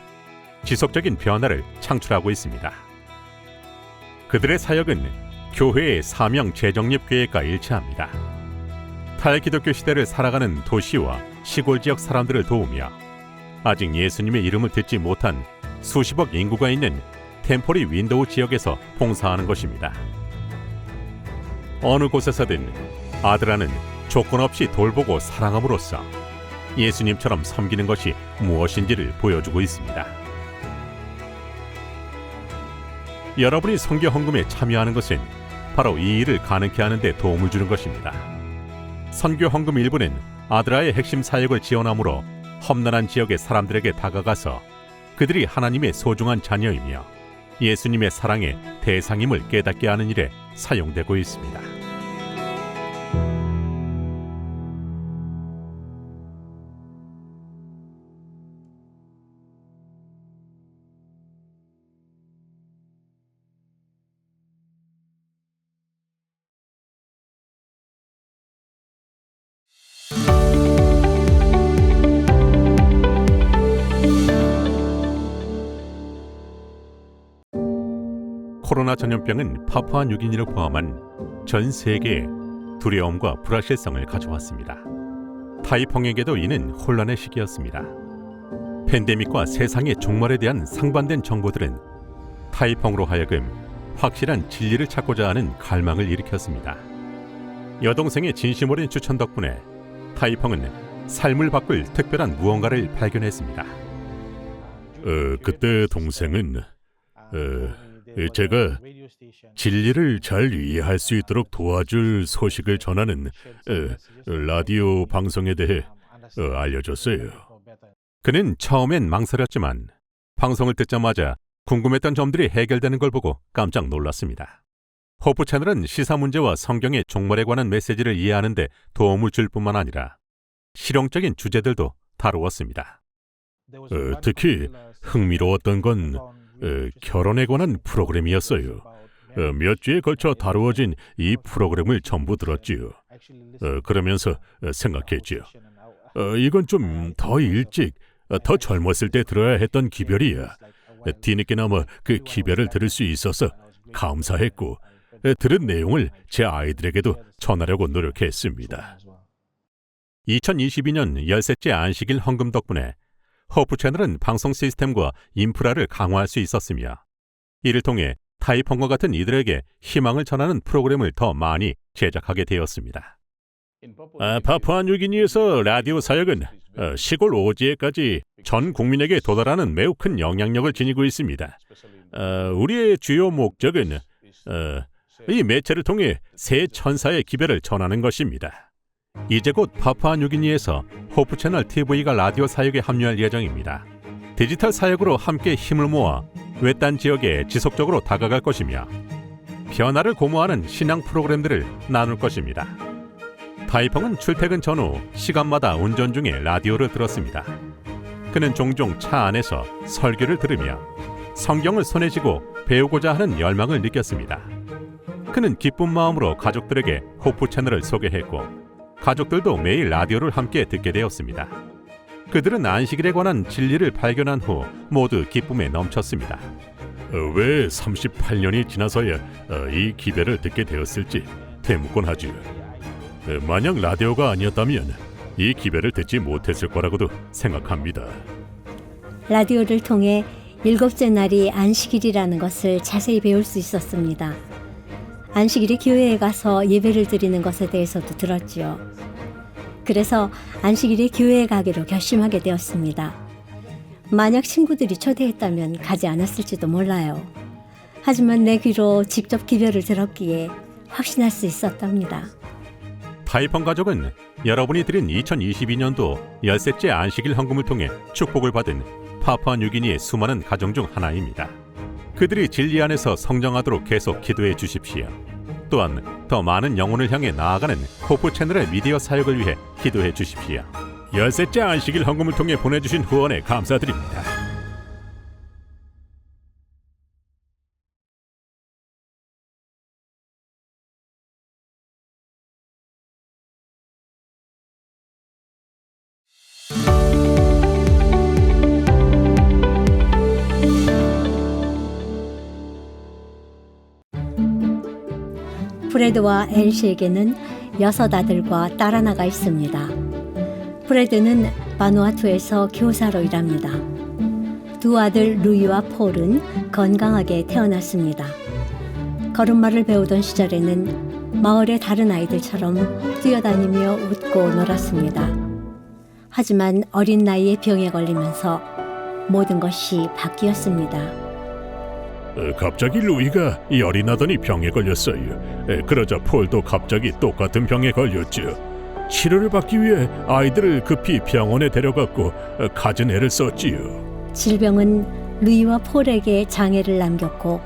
지속적인 변화를 창출하고 있습니다. 그들의 사역은 교회의 사명 재정립 계획과 일치합니다. 탈기독교 시대를 살아가는 도시와 시골 지역 사람들을 도우며 아직 예수님의 이름을 듣지 못한 수십억 인구가 있는 템포리 윈도우 지역에서 봉사하는 것입니다. 어느 곳에서든 아드라는 조건 없이 돌보고 사랑함으로써 예수님처럼 섬기는 것이 무엇인지를 보여주고 있습니다. 여러분이 선교 헌금에 참여하는 것은 바로 이 일을 가능케 하는 데 도움을 주는 것입니다. 선교 헌금 일부는 아드라의 핵심 사역을 지원하므로 험난한 지역의 사람들에게 다가가서 그들이 하나님의 소중한 자녀이며 예수님의 사랑의 대상임을 깨닫게 하는 일에 사용되고 있습니다. 코로나 전염병은 파푸아 뉴기니를 포함한 전 세계에 두려움과 불확실성을 가져왔습니다. 타이펑에게도 이는 혼란의 시기였습니다. 팬데믹과 세상의 종말에 대한 상반된 정보들은 타이펑으로 하여금 확실한 진리를 찾고자 하는 갈망을 일으켰습니다. 여동생의 진심 어린 추천 덕분에 타이펑은 삶을 바꿀 특별한 무언가를 발견했습니다. 그때 동생은 제가 진리를 잘 이해할 수 있도록 도와줄 소식을 전하는 라디오 방송에 대해 알려줬어요. 그는 처음엔 망설였지만 방송을 듣자마자 궁금했던 점들이 해결되는 걸 보고 깜짝 놀랐습니다. 호프 채널은 시사 문제와 성경의 종말에 관한 메시지를 이해하는 데 도움을 줄 뿐만 아니라 실용적인 주제들도 다루었습니다. 특히 흥미로웠던 건 결혼에 관한 프로그램이었어요. 몇 주에 걸쳐 다루어진 이 프로그램을 전부 들었지요. 그러면서 생각했지요. 이건 좀 더 일찍, 더 젊었을 때 들어야 했던 기별이야. 뒤늦게나마 그 기별을 들을 수 있어서 감사했고 들은 내용을 제 아이들에게도 전하려고 노력했습니다. 2022년 13째 안식일 헌금 덕분에 호프 채널은 방송 시스템과 인프라를 강화할 수 있었으며 이를 통해 타이펑과 같은 이들에게 희망을 전하는 프로그램을 더 많이 제작하게 되었습니다. 파푸아 뉴기니에서 라디오 사역은 시골 오지에까지 전 국민에게 도달하는 매우 큰 영향력을 지니고 있습니다. 우리의 주요 목적은 이 매체를 통해 새 천사의 기별을 전하는 것입니다. 이제 곧 파푸아 뉴기니에서 호프 채널 TV가 라디오 사역에 합류할 예정입니다. 디지털 사역으로 함께 힘을 모아 외딴 지역에 지속적으로 다가갈 것이며 변화를 고무하는 신앙 프로그램들을 나눌 것입니다. 타이펑은 출퇴근 전후 시간마다 운전 중에 라디오를 들었습니다. 그는 종종 차 안에서 설교를 들으며 성경을 손에 쥐고 배우고자 하는 열망을 느꼈습니다. 그는 기쁜 마음으로 가족들에게 호프 채널을 소개했고 가족들도 매일 라디오를 함께 듣게 되었습니다. 그들은 안식일에 관한 진리를 발견한 후 모두 기쁨에 넘쳤습니다. 왜 38년이 지나서야 이 기별을 듣게 되었을지 되묻곤 하지요. 만약 라디오가 아니었다면 이 기별을 듣지 못했을 거라고도 생각합니다. 라디오를 통해 7째 날이 안식일이라는 것을 자세히 배울 수 있었습니다. 안식일에 교회에 가서 예배를 드리는 것에 대해서도 들었지요. 그래서 안식일에 교회에 가기로 결심하게 되었습니다. 만약 친구들이 초대했다면 가지 않았을지도 몰라요. 하지만 내 귀로 직접 기별을 들었기에 확신할 수 있었답니다. 타이펑 가족은 여러분이 드린 2022년도 13째 안식일 헌금을 통해 축복을 받은 파푸아 뉴기니의 수많은 가정 중 하나입니다. 그들이 진리 안에서 성장하도록 계속 기도해 주십시오. 또한 더 많은 영혼을 향해 나아가는 호프 채널의 미디어 사역을 위해 기도해 주십시오. 13째 안식일 헌금을 통해 보내주신 후원에 감사드립니다. 프레드와 엘시에게는 6 아들과 딸 하나가 있습니다. 프레드는 바누아투에서 교사로 일합니다. 2 아들 루이와 폴은 건강하게 태어났습니다. 걸음마를 배우던 시절에는 마을의 다른 아이들처럼 뛰어다니며 웃고 놀았습니다. 하지만 어린 나이에 병에 걸리면서 모든 것이 바뀌었습니다. 갑자기 루이가 열이 나더니 병에 걸렸어요. 그러자 폴도 갑자기 똑같은 병에 걸렸죠. 치료를 받기 위해 아이들을 급히 병원에 데려갔고 갖은 애를 썼지요. 질병은 루이와 폴에게 장애를 남겼고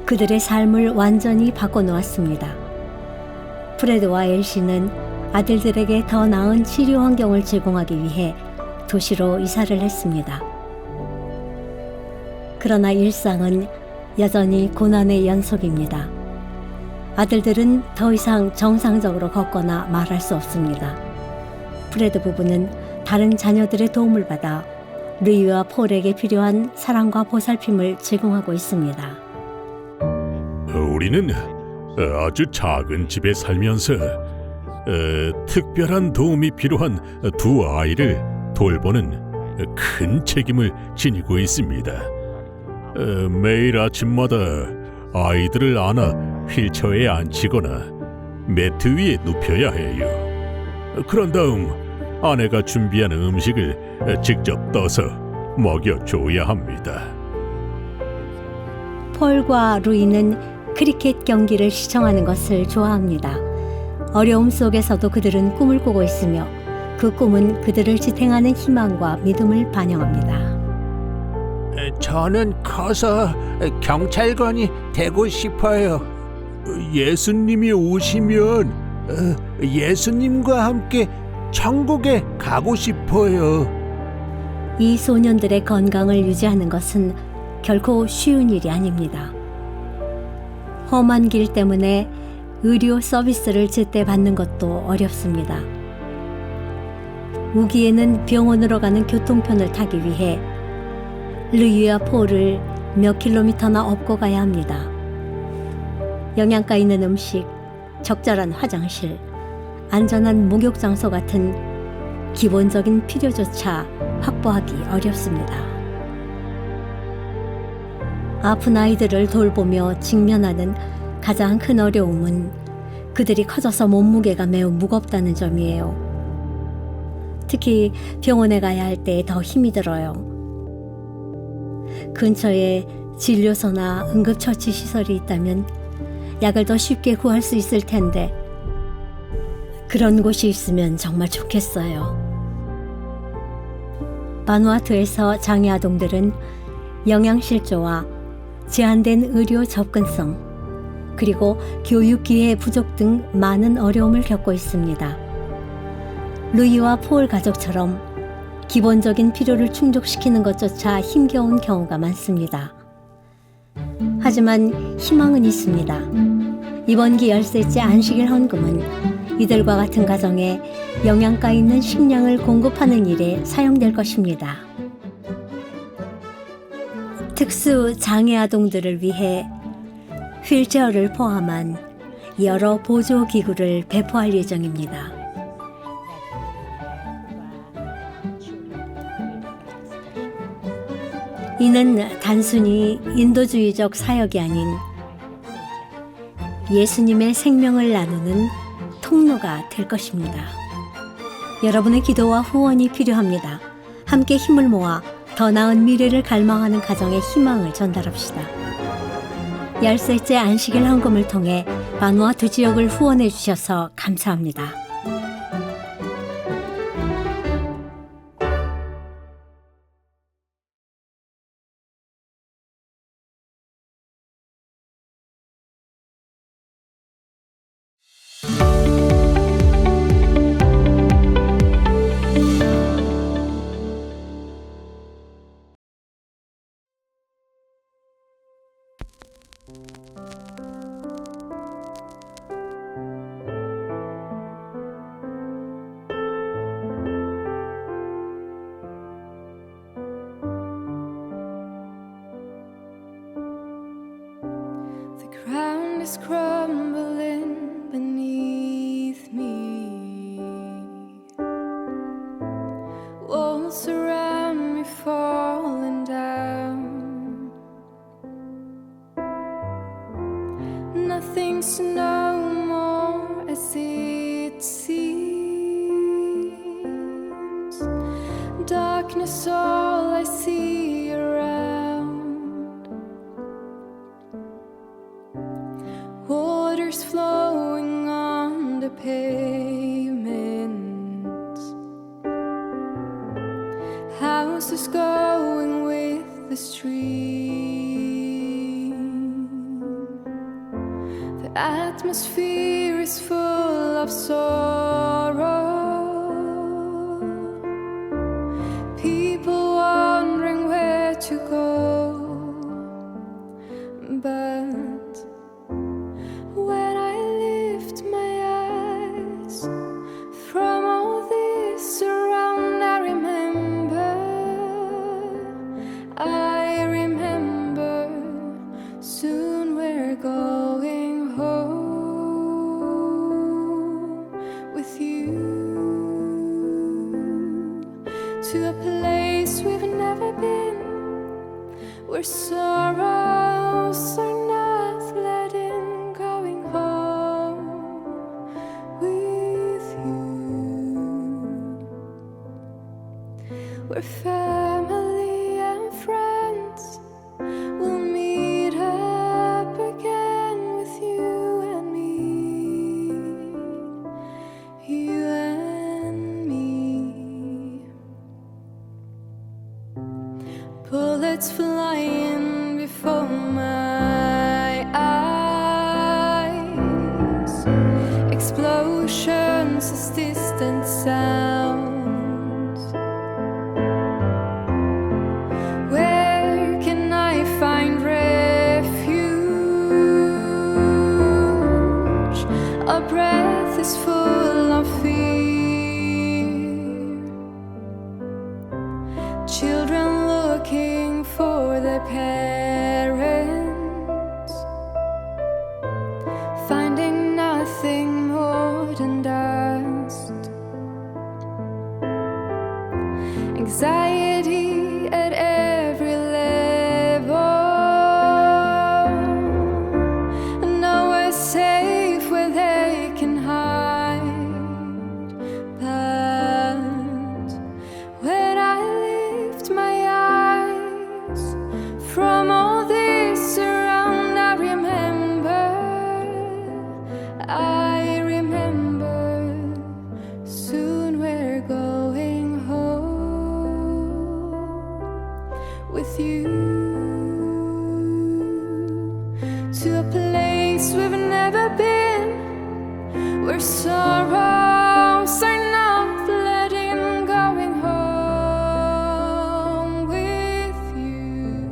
그들의 삶을 완전히 바꿔놓았습니다. 프레드와 엘시는 아들들에게 더 나은 치료 환경을 제공하기 위해 도시로 이사를 했습니다. 그러나 일상은 여전히 고난의 연속입니다. 아들들은 더 이상 정상적으로 걷거나 말할 수 없습니다. 프레드 부부는 다른 자녀들의 도움을 받아 루이와 폴에게 필요한 사랑과 보살핌을 제공하고 있습니다. 우리는 아주 작은 집에 살면서 특별한 도움이 필요한 2 아이를 돌보는 큰 책임을 지니고 있습니다. 매일 아침마다 아이들을 안아 휠체어에 앉히거나 매트 위에 눕혀야 해요. 그런 다음 아내가 준비한 음식을 직접 떠서 먹여줘야 합니다. 폴과 루이는 크리켓 경기를 시청하는 것을 좋아합니다. 어려움 속에서도 그들은 꿈을 꾸고 있으며 그 꿈은 그들을 지탱하는 희망과 믿음을 반영합니다. 저는 커서 경찰관이 되고 싶어요. 예수님이 오시면 예수님과 함께 천국에 가고 싶어요. 이 소년들의 건강을 유지하는 것은 결코 쉬운 일이 아닙니다. 험한 길 때문에 의료 서비스를 제때 받는 것도 어렵습니다. 우기에는 병원으로 가는 교통편을 타기 위해 루이와 폴을 몇 킬로미터나 업고 가야 합니다. 영양가 있는 음식, 적절한 화장실, 안전한 목욕 장소 같은 기본적인 필요조차 확보하기 어렵습니다. 아픈 아이들을 돌보며 직면하는 가장 큰 어려움은 그들이 커져서 몸무게가 매우 무겁다는 점이에요. 특히 병원에 가야 할 때 더 힘이 들어요. 근처에 진료소나 응급처치 시설이 있다면 약을 더 쉽게 구할 수 있을 텐데 그런 곳이 있으면 정말 좋겠어요. 바누아투에서 장애 아동들은 영양실조와 제한된 의료 접근성, 그리고 교육 기회 부족 등 많은 어려움을 겪고 있습니다. 루이와 폴 가족처럼 기본적인 필요를 충족시키는 것조차 힘겨운 경우가 많습니다. 하지만 희망은 있습니다. 이번 기 13째 안식일 헌금은 이들과 같은 가정에 영양가 있는 식량을 공급하는 일에 사용될 것입니다. 특수 장애 아동들을 위해 휠체어를 포함한 여러 보조 기구를 배포할 예정입니다. 이는 단순히 인도주의적 사역이 아닌 예수님의 생명을 나누는 통로가 될 것입니다. 여러분의 기도와 후원이 필요합니다. 함께 힘을 모아 더 나은 미래를 갈망하는 가정의 희망을 전달합시다. 열셋째 안식일 헌금을 통해 바누아투 지역을 후원해 주셔서 감사합니다. The ground is crumbling beneath me. Walls around me falling down. Nothing's no more as it seems. Darkness, all I see around. Waters flowing on the pavement. Houses going with the stream. The atmosphere is full of sorrow. People wondering where to go. But when I lift my eyes from all this around, I remember, soon we're going home with you, to a place we've never been, where sorrows are not let in, going home with you, where family and friends will meet up again with you and me, you and me. Bullets flying before my eyes, explosions as distant sounds. Where can I find refuge? Our breath is full of fear. Children looking for their parents, finding nothing more than dust. Anxiety at every level, nowhere safe where they can hide. But when I lift my eyes from all this around, I remember, soon we're going home with you, to a place we've never been, where sorrows are not let in, going home with you,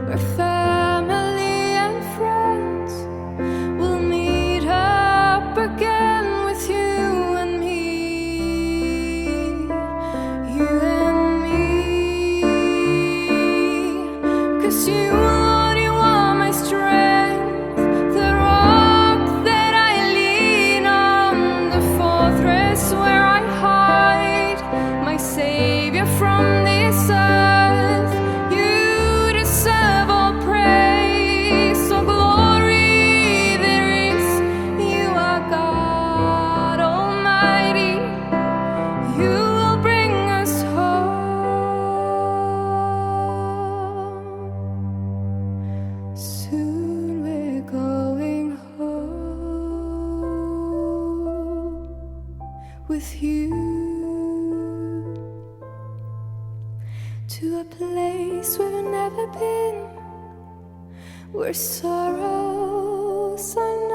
where family and friends will meet up again with you and me, you and me. 'Cause you, Lord, you are my strength, the rock that I with you to a place we've never been, where sorrows are